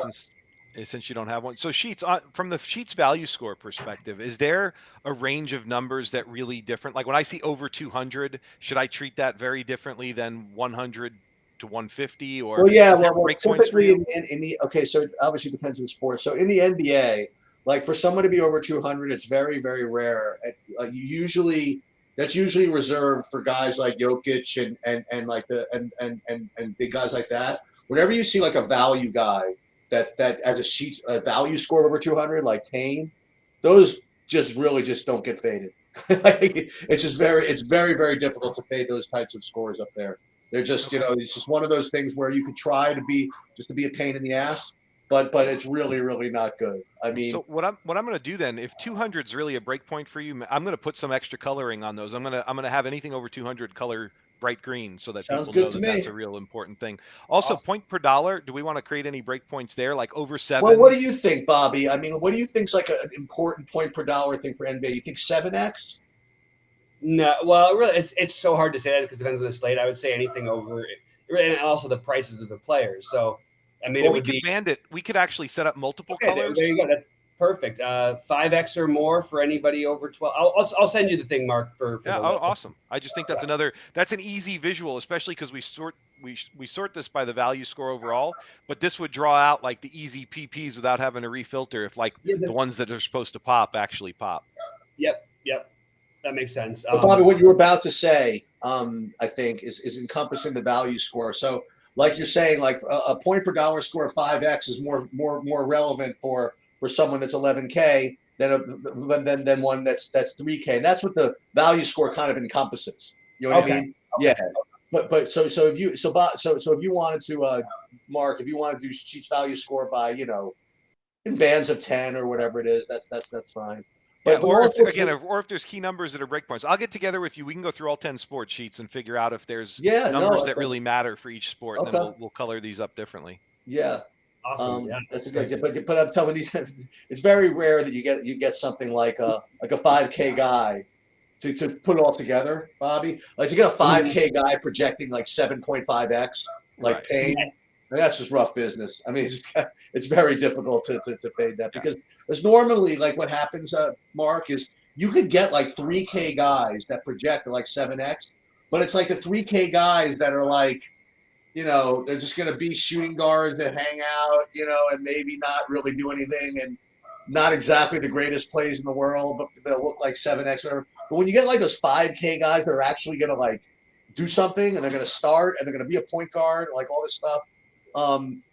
Speaker 2: since you don't have one. So Sheets, from the Sheets value score perspective, is there a range of numbers that really different? Like when I see over 200, should I treat that very differently than 100 to 150? Or
Speaker 3: typically in the so it obviously depends on the sport. So in the NBA, like for someone to be over 200, it's very, very rare. That's usually reserved for guys like Jokic and like and big guys like that. Whenever you see like a value guy that as a value score over 200, like Payne, those just don't get faded. It's very, very difficult to fade those types of scores up there. They're just, it's just one of those things where you could try to be a pain in the ass, but it's really, really not good. I mean,
Speaker 2: so what I'm going to do then, if 200 is really a break point for you, I'm going to put some extra coloring on those. I'm going to have anything over 200 color bright green so that people know that that's a real important thing. Also, point per dollar. Do we want to create any break points there, like over 7?
Speaker 3: Well, what do you think, Bobby? I mean, what do you think's like an important point per dollar thing for NBA? You think 7x?
Speaker 1: No, well, really, it's so hard to say that because it depends on the slate. I would say anything over, and also the prices of the players. So, I mean,
Speaker 2: we could band it. We could actually set up multiple colors.
Speaker 1: There you go. That's perfect. 5x or more for anybody over 12. I'll send you the thing, Mark. For
Speaker 2: awesome. I just think that's an easy visual, especially because we sort this by the value score overall. But this would draw out like the easy PPs without having to refilter if like the ones that are supposed to pop actually pop.
Speaker 1: Yep. That makes sense.
Speaker 3: But Bobby, what you were about to say, I think, is encompassing the value score. So, like you're saying, like a point per dollar score of 5x is more relevant for someone that's 11K than one that's 3K. And that's what the value score kind of encompasses. You know what I mean? Okay. Yeah. But so if you wanted to, Mark, if you want to do Sheets value score by in bands of 10 or whatever it is, that's fine.
Speaker 2: Yeah, or if there's key numbers that are breakpoints, I'll get together with you. We can go through all 10 sports sheets and figure out if there's numbers that really matter for each sport, and then we'll color these up differently.
Speaker 3: Yeah,
Speaker 1: awesome.
Speaker 3: That's a good idea. But I'm telling you, it's very rare that you get something like a 5K guy to put it all together, Bobby. Like to get a 5K guy projecting like 7.5x, like Payne. And that's just rough business. I mean, it's very difficult to fade that because normally like what happens, Mark, is you could get like 3K guys that project at like 7x, but it's like the 3K guys that are like, they're just going to be shooting guards that hang out, and maybe not really do anything and not exactly the greatest plays in the world, but they'll look like 7x, whatever. But when you get like those 5K guys that are actually going to like do something and they're going to start and they're going to be a point guard, like all this stuff.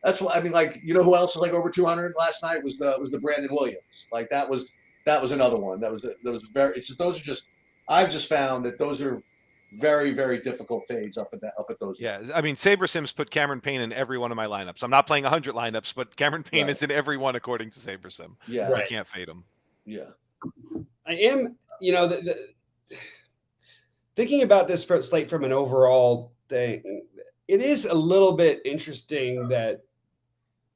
Speaker 3: That's what I mean. Like, who else was like over 200 last night was the Brandon Williams. Like that was another one. Those are just. I've just found that those are very, very difficult fades up at those.
Speaker 2: Yeah, I mean, Saber Sims put Cameron Payne in every one of my lineups. I'm not playing 100 lineups, but Cameron Payne is in every one according to Saber Sim.
Speaker 3: Yeah,
Speaker 2: I can't fade him.
Speaker 3: Yeah,
Speaker 1: I am. Thinking about this slate from an overall thing. It is a little bit interesting that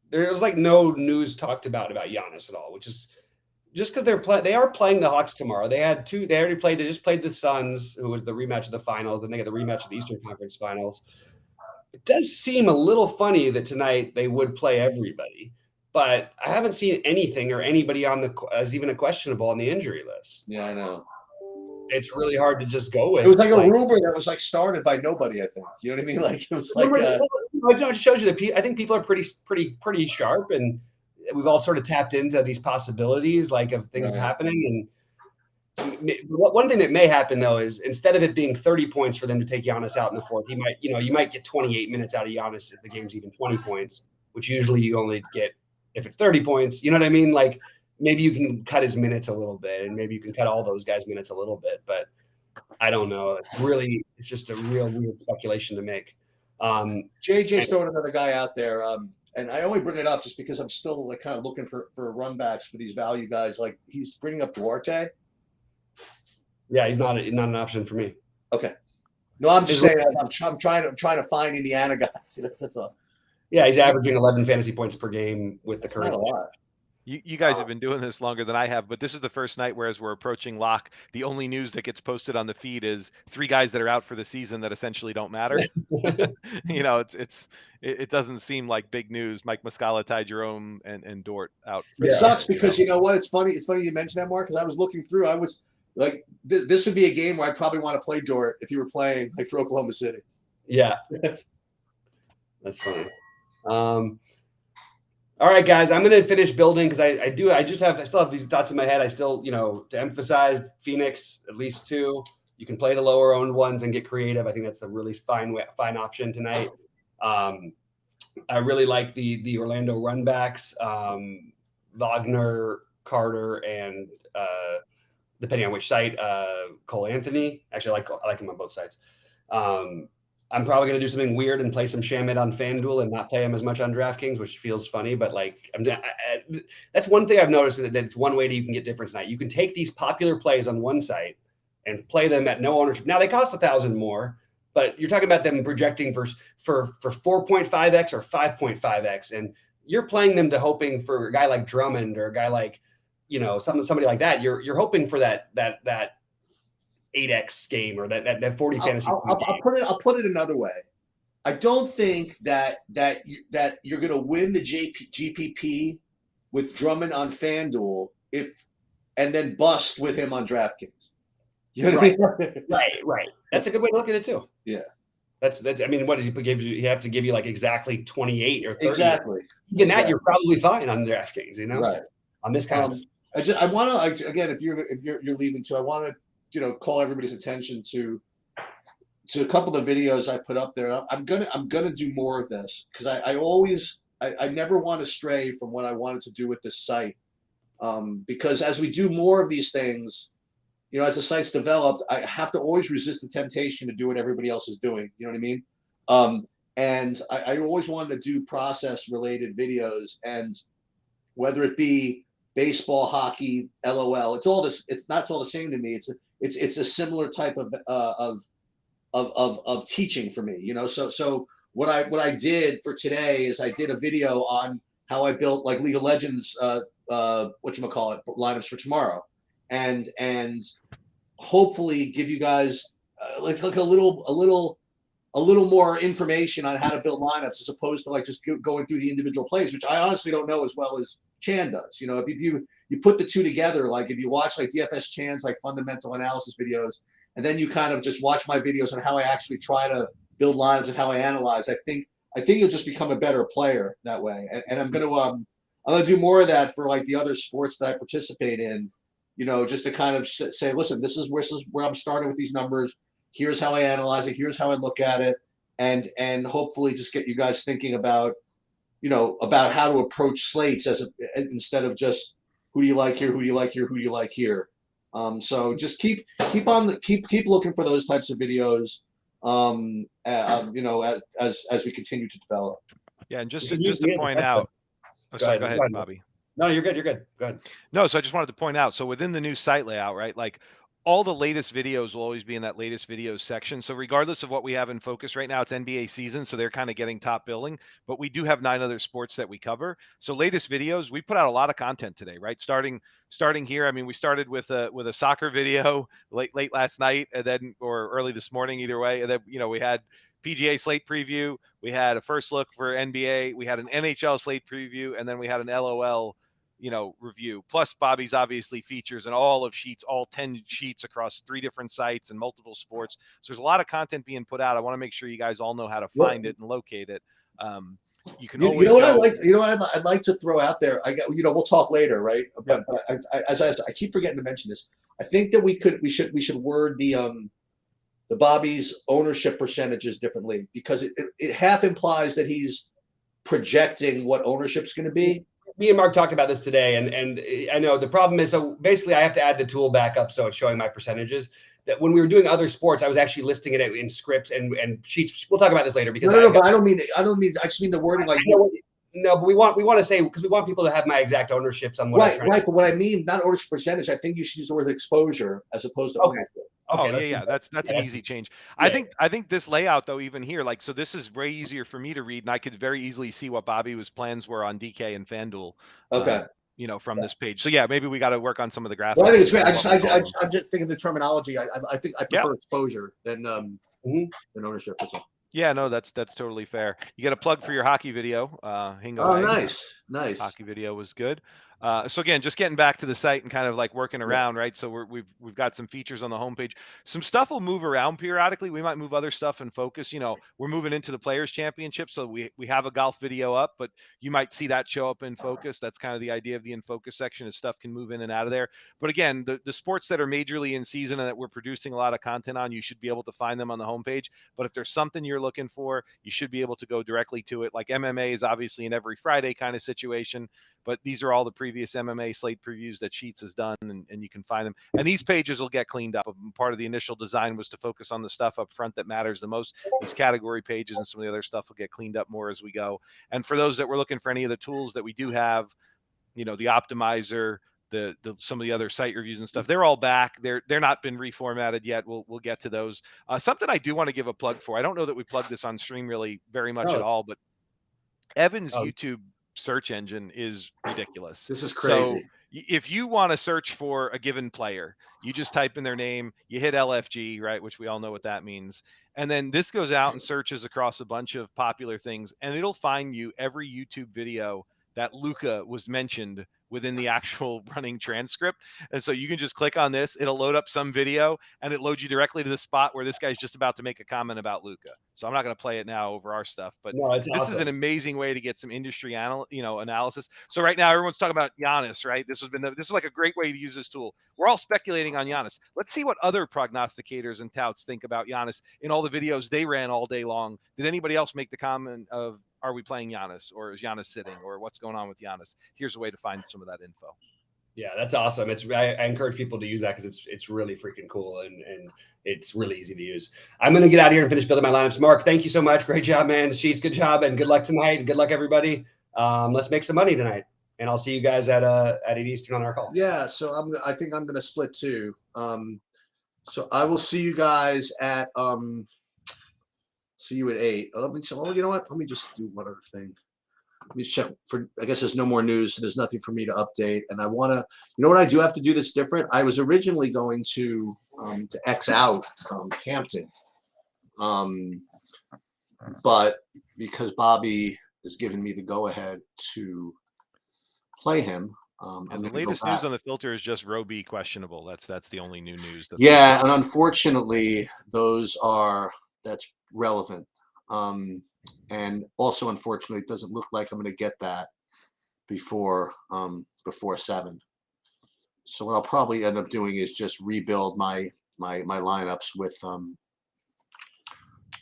Speaker 1: there's like no news talked about Giannis at all, which is just because they are playing the Hawks tomorrow. They just played the Suns, who was the rematch of the finals, and they got the rematch of the Eastern Conference Finals. It does seem a little funny that tonight they would play everybody, but I haven't seen anything or anybody as even a questionable on the injury list.
Speaker 3: Yeah, I know.
Speaker 1: It's really hard to just go with.
Speaker 3: It was like a rumor that was like started by nobody. I think you know what I mean. Like it was like.
Speaker 1: It shows you that I think people are pretty sharp, and we've all sort of tapped into these possibilities, like of things happening. One thing that may happen though is instead of it being 30 points for them to take Giannis out in the fourth, you might get 28 minutes out of Giannis if the game's even 20 points, which usually you only get if it's 30 points. You know what I mean? Like maybe you can cut his minutes a little bit, and maybe you can cut all those guys' minutes a little bit, but I don't know. It's just a real weird speculation to make.
Speaker 3: JJ's throwing another guy out there. And I only bring it up just because I'm still like kind of looking for run backs for these value guys. Like he's bringing up Duarte.
Speaker 1: Yeah, he's not an option for me.
Speaker 3: Okay. No, I'm just saying I'm trying to find Indiana guys. That's all.
Speaker 1: Yeah, he's averaging 11 fantasy points per game with the current.
Speaker 3: Not a lot.
Speaker 2: You guys have been doing this longer than I have, but this is the first night whereas we're approaching lock. The only news that gets posted on the feed is 3 guys that are out for the season that essentially don't matter. It doesn't seem like big news. Mike Muscala, Ty Jerome, and Dort out.
Speaker 3: It sucks because you know what? It's funny you mentioned that, Mark, because I was looking through. I was like, this would be a game where I'd probably want to play Dort if you were playing like for Oklahoma City.
Speaker 1: Yeah. That's funny. All right, guys, I'm going to finish building because I still have these thoughts in my head. I still, to emphasize Phoenix, at least 2. You can play the lower owned ones and get creative. I think that's a really fine option tonight. I really like the Orlando run backs, Wagner, Carter, and depending on which site, Cole Anthony. Actually, I like him on both sides. I'm probably going to do something weird and play some Shamit on FanDuel and not play him as much on DraftKings, which feels funny. But that's one thing I've noticed that it's one way that you can get difference tonight. You can take these popular plays on one site and play them at no ownership. Now they cost $1,000 more, but you're talking about them projecting for 4.5x or 5.5x, and you're playing them to hoping for a guy like Drummond or a guy like somebody like that. You're hoping for that 8x game or that 40 fantasy.
Speaker 3: I'll put it another way. I don't think that you're going to win the GPP with Drummond on FanDuel and then bust with him on DraftKings. You know what I mean?
Speaker 1: Right. That's a good way to look at it too.
Speaker 3: Yeah.
Speaker 1: That's. I mean, what does he give you? You have to give you like exactly 28 or 30.
Speaker 3: Exactly.
Speaker 1: Even that, you're probably fine on DraftKings.
Speaker 3: Right.
Speaker 1: On this kind of.
Speaker 3: I want to again, if you're leaving too, I want to call everybody's attention to a couple of the videos I put up there. I'm gonna do more of this because I never want to stray from what I wanted to do with this site. Because as we do more of these things, as the site's developed, I have to always resist the temptation to do what everybody else is doing. You know what I mean? And I always wanted to do process related videos, and whether it be baseball, hockey, LOL, it's all this. It's not all the same to me. It's a similar type of teaching for me, So what I did for today is I did a video on how I built like League of Legends, lineups for tomorrow, and hopefully give you guys like a little more information on how to build lineups as opposed to like just going through the individual plays, which I honestly don't know as well as Chan does. If you put the two together, like if you watch like DFS Chan's like fundamental analysis videos, and then you kind of just watch my videos on how I actually try to build lineups and how I analyze, I think you'll just become a better player that way. And I'm gonna do more of that for like the other sports that I participate in, just to kind of say, listen, this is where I'm starting with these numbers. Here's how I analyze it. Here's how I look at it, and hopefully just get you guys thinking about how to approach slates instead of just who do you like here, who do you like here, who do you like here. So just keep looking for those types of videos. As we continue to develop.
Speaker 2: Yeah, and just to point out. Go ahead, Bobby.
Speaker 1: No, you're good. Go ahead.
Speaker 2: No, so I just wanted to point out. So within the new site layout, right, like all the latest videos will always be in that latest videos section. So regardless of what we have in focus right now, it's NBA season, so they're kind of getting top billing. But we do have 9 other sports that we cover. So latest videos, we put out a lot of content today, right? Starting here. I mean, we started with a soccer video late last night, and then or early this morning, either way. And then we had PGA slate preview. We had a first look for NBA. We had an NHL slate preview, and then we had an LOL review, plus Bobby's obviously features and all 10 sheets across 3 different sites and multiple sports. So there's a lot of content being put out. I want to make sure you guys all know how to find it and locate it. You can always
Speaker 3: I'd like to throw out there. We'll talk later, right? But I keep forgetting to mention this. I think that we should word the Bobby's ownership percentages differently, because it half implies that he's projecting what ownership's going to be.
Speaker 1: Me and Mark talked about this today, and I know the problem is, so basically I have to add the tool back up so it's showing my percentages. That when we were doing other sports, I was actually listing it in scripts and sheets. We'll talk about this later because
Speaker 3: but I don't mean I just mean the wording like.
Speaker 1: No, but we want to say, because we want people to have my exact ownerships on what
Speaker 3: right. But what I mean, not ownership percentage. I think you should use the word exposure as opposed to ownership.
Speaker 1: Okay,
Speaker 2: yeah. That's an easy change. Yeah. I think this layout though, even here, like, so this is way easier for me to read, and I could very easily see what Bobby's plans were on DK and FanDuel.
Speaker 3: Okay.
Speaker 2: From this page. So yeah, maybe we got to work on some of the graphics.
Speaker 3: Well, I think it's great. I'm just thinking the terminology. I think I prefer exposure than ownership. That's all.
Speaker 2: Yeah, no, that's totally fair. You get a plug for your hockey video. Hingo.
Speaker 3: Oh, nice.
Speaker 2: Hockey video was good. So again, just getting back to the site and kind of like working around, right? So we've got some features on the homepage. Some stuff will move around periodically. We might move other stuff in focus. We're moving into the Players Championship, so we have a golf video up, but you might see that show up in focus. That's kind of the idea of the in focus section, is stuff can move in and out of there. But again, the sports that are majorly in season and that we're producing a lot of content on, you should be able to find them on the homepage. But if there's something you're looking for, you should be able to go directly to it. Like MMA is obviously an every Friday kind of situation, but these are all the previous MMA slate previews that Sheets has done, and you can find them. And these pages will get cleaned up. Part of the initial design was to focus on the stuff up front that matters the most. These category pages and some of the other stuff will get cleaned up more as we go. And for those that were looking for any of the tools that we do have, the optimizer, the some of the other site reviews and stuff, they're all back. They're not been reformatted yet. We'll get to those. Something I do want to give a plug for. I don't know that we plugged this on stream really very much at all, but Evan's YouTube search engine is ridiculous.
Speaker 3: This is crazy.
Speaker 2: So if you want to search for a given player, you just type in their name, you hit LFG, right, which we all know what that means. And then this goes out and searches across a bunch of popular things, and it'll find you every YouTube video that Luka was mentioned within the actual running transcript. And so you can just click on this, it'll load up some video, and it loads you directly to the spot where this guy's just about to make a comment about Luka. So I'm not going to play it now over our stuff, but this is an amazing way to get some industry analysis. So right now everyone's talking about Giannis, right? This is like a great way to use this tool. We're all speculating on Giannis. Let's see what other prognosticators and touts think about Giannis in all the videos they ran all day long. Did anybody else make the comment of, are we playing Giannis, or is Giannis sitting, or what's going on with Giannis? Here's a way to find some of that info.
Speaker 1: Yeah, that's awesome. I encourage people to use that because it's really freaking cool and it's really easy to use. I'm going to get out of here and finish building my lineups. Mark, thank you so much. Great job, man. Sheets, good job, and good luck tonight. Good luck, everybody. Let's make some money tonight, and I'll see you guys at 8 Eastern on our call.
Speaker 3: Yeah, so I think I'm going to split too. So I will see you guys at see you at 8. You know what? Let me just do one other thing. Let me check for. I guess there's no more news, so there's nothing for me to update. And I want to. You know what I do have to do that's different? I was originally going to X out Hampton, but because Bobby has given me the go ahead to play him.
Speaker 2: And the latest news on the filter is just Roe B questionable. That's the only new news.
Speaker 3: Yeah, and unfortunately, that's relevant. And also, unfortunately, it doesn't look like I'm going to get that before 7. So what I'll probably end up doing is just rebuild my lineups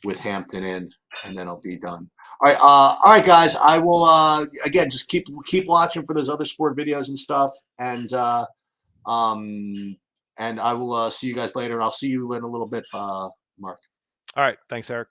Speaker 3: with Hampton in, and then I'll be done. All right, guys. I will again just keep watching for those other sport videos and stuff, and I will see you guys later. And I'll see you in a little bit, Mark.
Speaker 2: All right. Thanks, Eric.